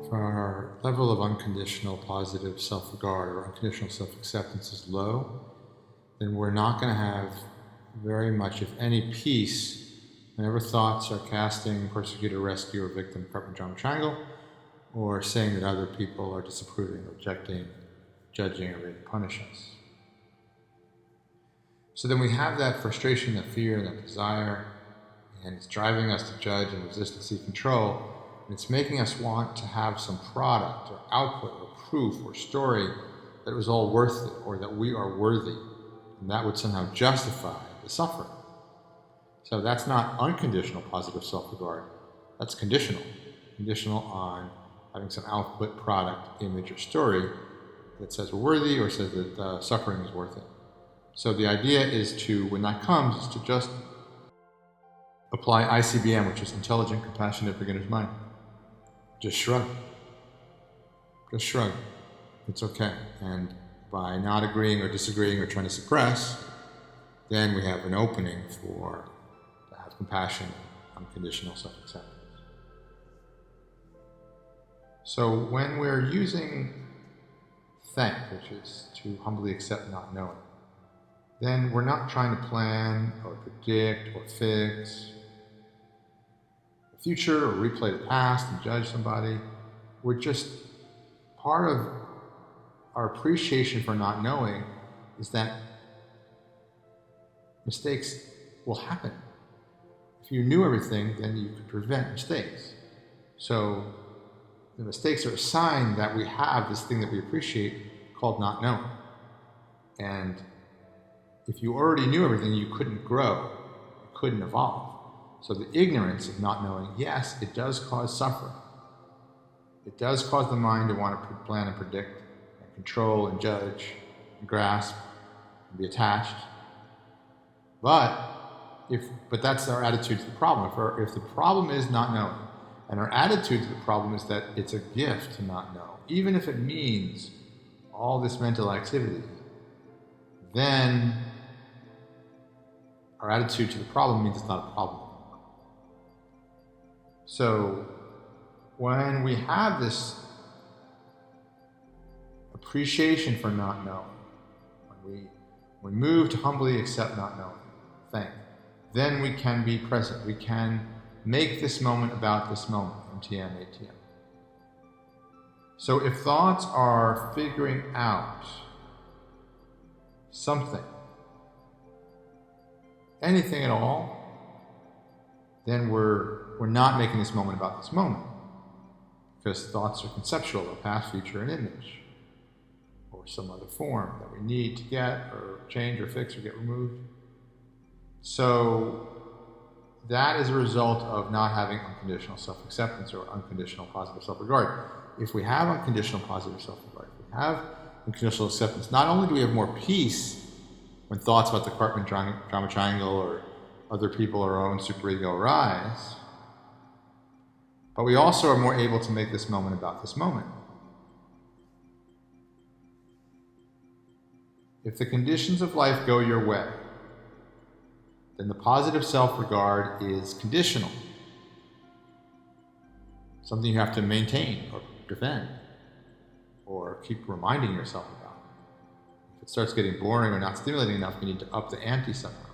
if our level of unconditional positive self-regard or unconditional self-acceptance is low, then we're not going to have very much, if any, peace whenever thoughts are casting persecutor, rescue, or victim compartment drama triangle, or saying that other people are disapproving, rejecting, judging, or ready to punish us. So then we have that frustration, that fear, and that desire, and it's driving us to judge and resist and seek control, and it's making us want to have some product or output or proof or story that it was all worth it, or that we are worthy, and that would somehow justify the suffering. So that's not unconditional positive self-regard, that's conditional. Conditional on having some output, product, image, or story that says we're worthy or says that suffering is worth it. So the idea is to, when that comes, is to just apply ICBM, which is Intelligent Compassionate Beginner's Mind. Just shrug. Just shrug. It's okay. And by not agreeing or disagreeing or trying to suppress, then we have an opening to have compassion, unconditional self-acceptance. So when we're using thank, which is to humbly accept not knowing, then we're not trying to plan or predict or fix the future or replay the past and judge somebody. We're just, part of our appreciation for not knowing is that mistakes will happen. If you knew everything, then you could prevent mistakes. So the mistakes are a sign that we have this thing that we appreciate called not knowing. And if you already knew everything, you couldn't grow, you couldn't evolve. So the ignorance of not knowing, yes, it does cause suffering. It does cause the mind to want to plan and predict and control and judge and grasp and be attached. But that's our attitude to the problem. If the problem is not knowing, and our attitude to the problem is that it's a gift to not know, even if it means all this mental activity, then our attitude to the problem means it's not a problem. So when we have this appreciation for not knowing, when we move to humbly accept not knowing, thank, then we can be present. We can make this moment about this moment, MTM, ATM. So if thoughts are figuring out something, anything at all, then we're not making this moment about this moment, because thoughts are conceptual, or past, future, and image, or some other form that we need to get or change or fix or get removed. So that is a result of not having unconditional self-acceptance or unconditional positive self-regard. If we have unconditional positive self-regard, if we have unconditional acceptance, not only do we have more peace when thoughts about the compartment drama triangle or other people or our own superego arise, but we also are more able to make this moment about this moment. If the conditions of life go your way, then the positive self-regard is conditional. Something you have to maintain or defend or keep reminding yourself about. If it starts getting boring or not stimulating enough, you need to up the ante somehow.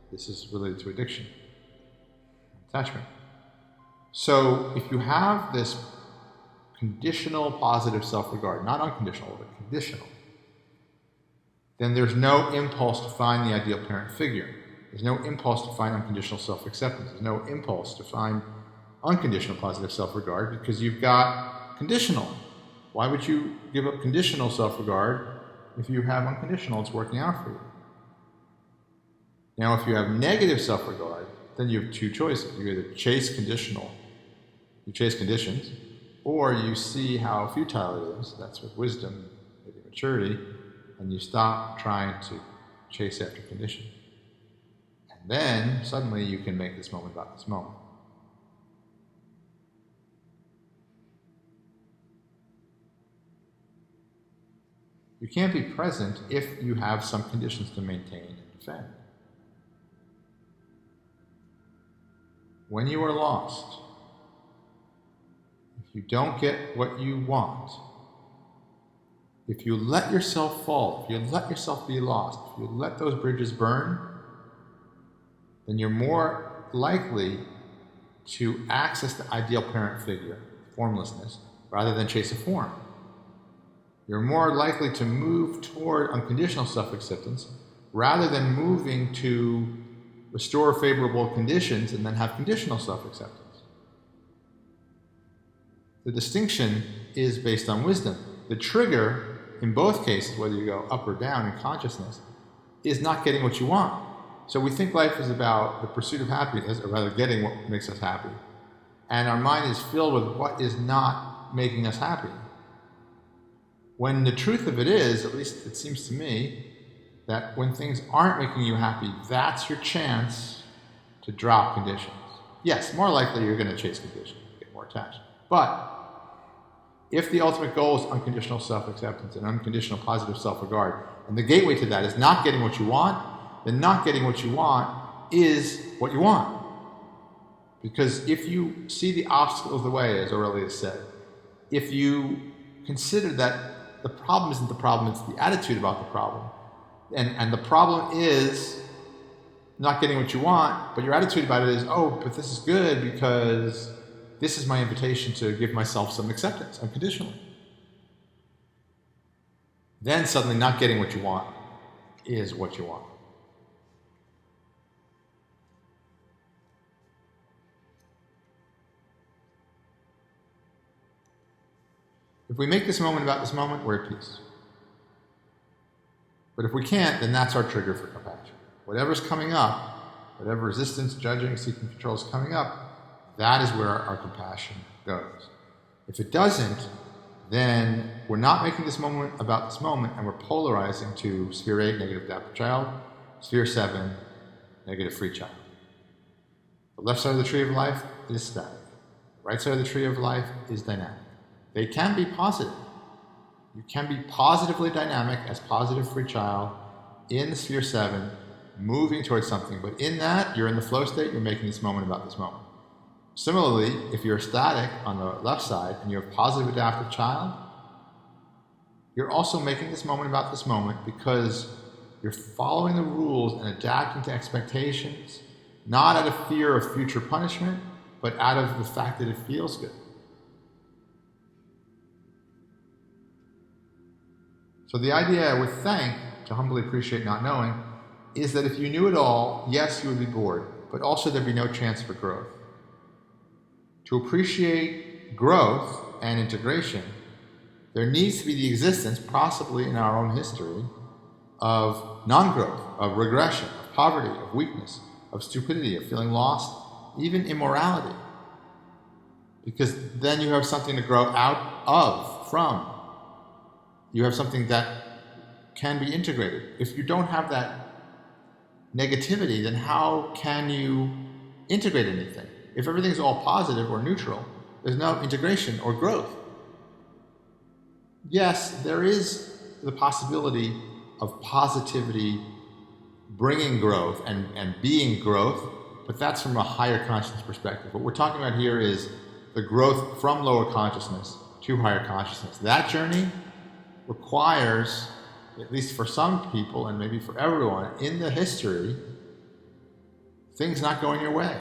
This is related to addiction, attachment. So if you have this conditional positive self-regard, not unconditional, but conditional, then there's no impulse to find the ideal parent figure. There's no impulse to find unconditional self-acceptance. There's no impulse to find unconditional positive self-regard, because you've got conditional. Why would you give up conditional self-regard if you have unconditional? It's working out for you. Now, if you have negative self-regard, then you have two choices. You either chase conditional, you chase conditions, or you see how futile it is. That's with wisdom, maybe maturity, and you stop trying to chase after conditions. And then, suddenly, you can make this moment about this moment. You can't be present if you have some conditions to maintain and defend. When you are lost, if you don't get what you want, if you let yourself fall, if you let yourself be lost, if you let those bridges burn, then you're more likely to access the ideal parent figure, formlessness, rather than chase a form. You're more likely to move toward unconditional self-acceptance rather than moving to restore favorable conditions and then have conditional self-acceptance. The distinction is based on wisdom. The trigger, in both cases, whether you go up or down in consciousness, is not getting what you want. So we think life is about the pursuit of happiness, or rather getting what makes us happy. And our mind is filled with what is not making us happy. When the truth of it is, at least it seems to me, that when things aren't making you happy, that's your chance to drop conditions. Yes, more likely you're going to chase conditions, get more attached. But if the ultimate goal is unconditional self-acceptance and unconditional positive self-regard, and the gateway to that is not getting what you want, then not getting what you want is what you want. Because if you see the obstacle of the way, as Aurelius said, if you consider that the problem isn't the problem, it's the attitude about the problem, and the problem is not getting what you want, but your attitude about it is, oh, but this is good because this is my invitation to give myself some acceptance unconditionally. Then suddenly not getting what you want is what you want. If we make this moment about this moment, we're at peace. But if we can't, then that's our trigger for compassion. Whatever's coming up, whatever resistance, judging, seeking control is coming up, that is where our compassion goes. If it doesn't, then we're not making this moment about this moment, and we're polarizing to sphere 8, negative adaptive child, sphere 7, negative free child. The left side of the tree of life is static. The right side of the tree of life is dynamic. They can be positive. You can be positively dynamic as positive free child in the sphere 7, moving towards something. But in that, you're in the flow state, you're making this moment about this moment. Similarly, if you're static on the left side and you have positive adaptive child, you're also making this moment about this moment because you're following the rules and adapting to expectations, not out of fear of future punishment, but out of the fact that it feels good. So the idea with thank, to humbly appreciate not knowing, is that if you knew it all, yes, you would be bored, but also there'd be no chance for growth. To appreciate growth and integration, there needs to be the existence, possibly in our own history, of non-growth, of regression, of poverty, of weakness, of stupidity, of feeling lost, even immorality. Because then you have something to grow out of, from. You have something that can be integrated. If you don't have that negativity, then how can you integrate anything? If everything's all positive or neutral, there's no integration or growth. Yes, there is the possibility of positivity bringing growth and being growth, but that's from a higher consciousness perspective. What we're talking about here is the growth from lower consciousness to higher consciousness. That journey requires, at least for some people and maybe for everyone in the history, things not going your way,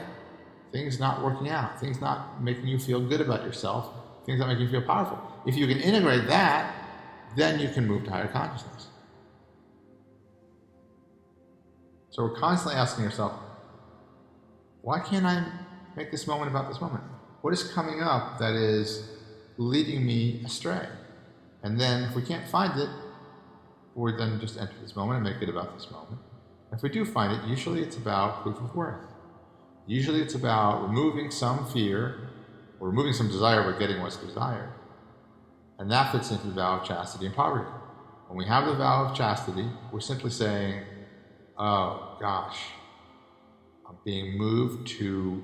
things not working out, things not making you feel good about yourself, things not making you feel powerful. If you can integrate that, then you can move to higher consciousness. So we're constantly asking yourself, why can't I make this moment about this moment? What is coming up that is leading me astray? And then if we can't find it, we'll then just enter this moment and make it about this moment. If we do find it, usually it's about proof of worth. Usually it's about removing some fear or removing some desire but getting what's desired. And that fits into the vow of chastity and poverty. When we have the vow of chastity, we're simply saying, oh gosh, I'm being moved to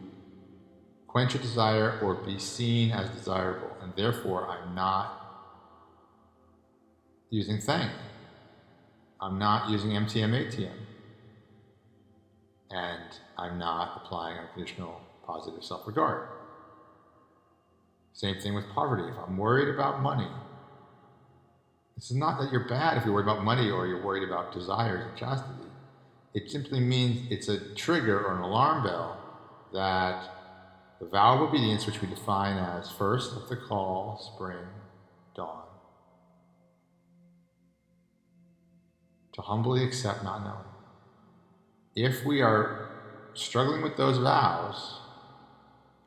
quench a desire or be seen as desirable, and therefore I'm not using thank. I'm not using MTM, ATM. And I'm not applying unconditional positive self-regard. Same thing with poverty. If I'm worried about money, this is not that you're bad if you're worried about money or you're worried about desires and chastity. It simply means it's a trigger or an alarm bell that the vow of obedience, which we define as first at the call, spring, dawn, to humbly accept not knowing. If we are struggling with those vows,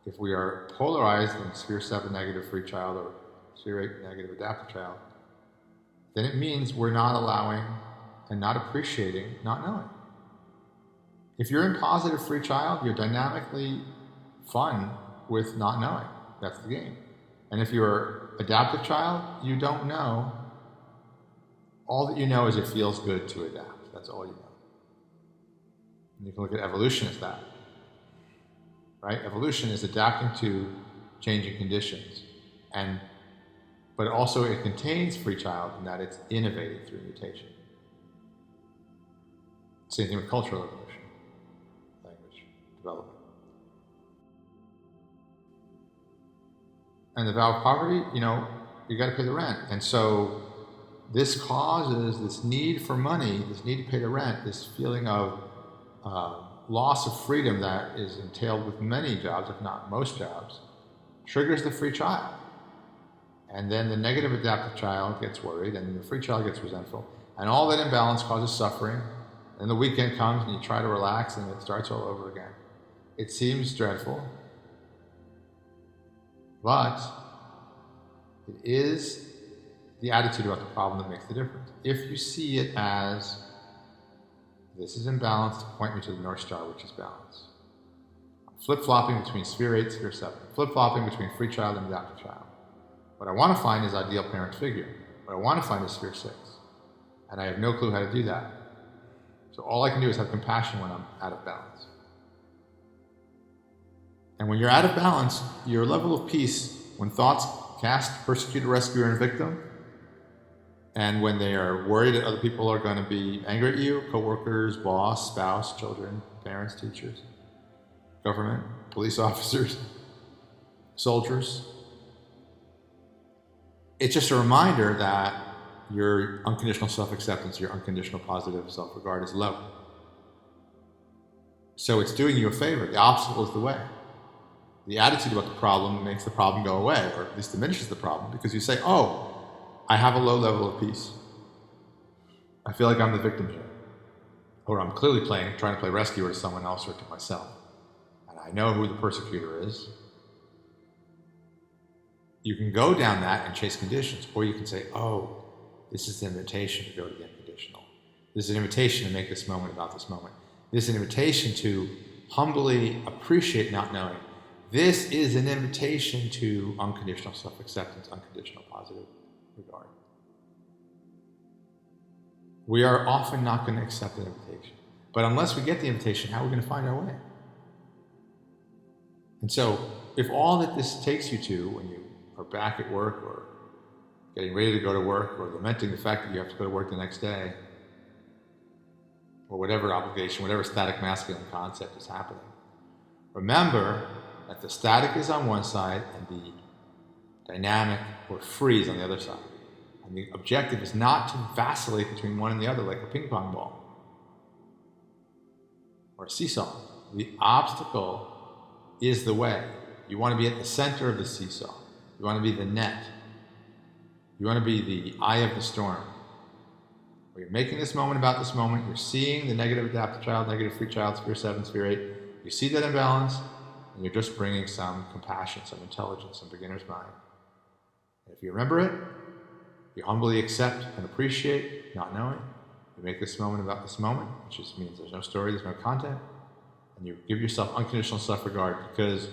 if we are polarized in sphere 7 negative free child or sphere 8 negative adaptive child, then it means we're not allowing and not appreciating not knowing. If you're in positive free child, you're dynamically fun with not knowing. That's the game. And if you're adaptive child, you don't know. All that you know is it feels good to adapt. That's all you know. And you can look at evolution as that. Right? Evolution is adapting to changing conditions. But also it contains free child in that it's innovated through mutation. Same thing with cultural evolution, language development. And the vow of poverty, you got to pay the rent. And so this causes this need for money, this need to pay the rent, this feeling of loss of freedom that is entailed with many jobs, if not most jobs, triggers the free child. And then the negative adaptive child gets worried, and the free child gets resentful. And all that imbalance causes suffering. And the weekend comes, and you try to relax, and it starts all over again. It seems dreadful, but it is the attitude about the problem that makes the difference. If you see it as, this is imbalance, to point me to the North Star, which is balance. I'm flip-flopping between sphere 8, sphere 7. Flip-flopping between free child and adaptive child. What I want to find is ideal parent figure. What I want to find is sphere 6. And I have no clue how to do that. So all I can do is have compassion when I'm out of balance. And when you're out of balance, your level of peace, when thoughts cast persecutor, rescuer, and victim, and when they are worried that other people are going to be angry at you, coworkers, boss, spouse, children, parents, teachers, government, police officers, soldiers, it's just a reminder that your unconditional self-acceptance, your unconditional positive self-regard is low. So it's doing you a favor. The obstacle is the way. The attitude about the problem makes the problem go away, or at least diminishes the problem, because you say, oh, I have a low level of peace. I feel like I'm the victim here. Or I'm clearly trying to play rescuer to someone else or to myself. And I know who the persecutor is. You can go down that and chase conditions, or you can say, oh, this is an invitation to go to the unconditional. This is an invitation to make this moment about this moment. This is an invitation to humbly appreciate not knowing. This is an invitation to unconditional self-acceptance, unconditional positive regard. We are often not going to accept an invitation. But unless we get the invitation, how are we going to find our way? And so, if all that this takes you to when you are back at work or getting ready to go to work or lamenting the fact that you have to go to work the next day, or whatever obligation, whatever static masculine concept is happening, remember that the static is on one side and the dynamic or free is on the other side. And the objective is not to vacillate between one and the other like a ping pong ball or a seesaw. The obstacle is the way. You want to be at the center of the seesaw. You want to be the net. You want to be the eye of the storm. Where you're making this moment about this moment, you're seeing the negative adaptive child, negative free child, sphere 7, sphere 8. You see that imbalance, and you're just bringing some compassion, some intelligence, some beginner's mind. And if you remember it, you humbly accept and appreciate not knowing. You make this moment about this moment, which just means there's no story, there's no content. And you give yourself unconditional self-regard, because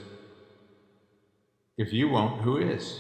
if you won't, who is?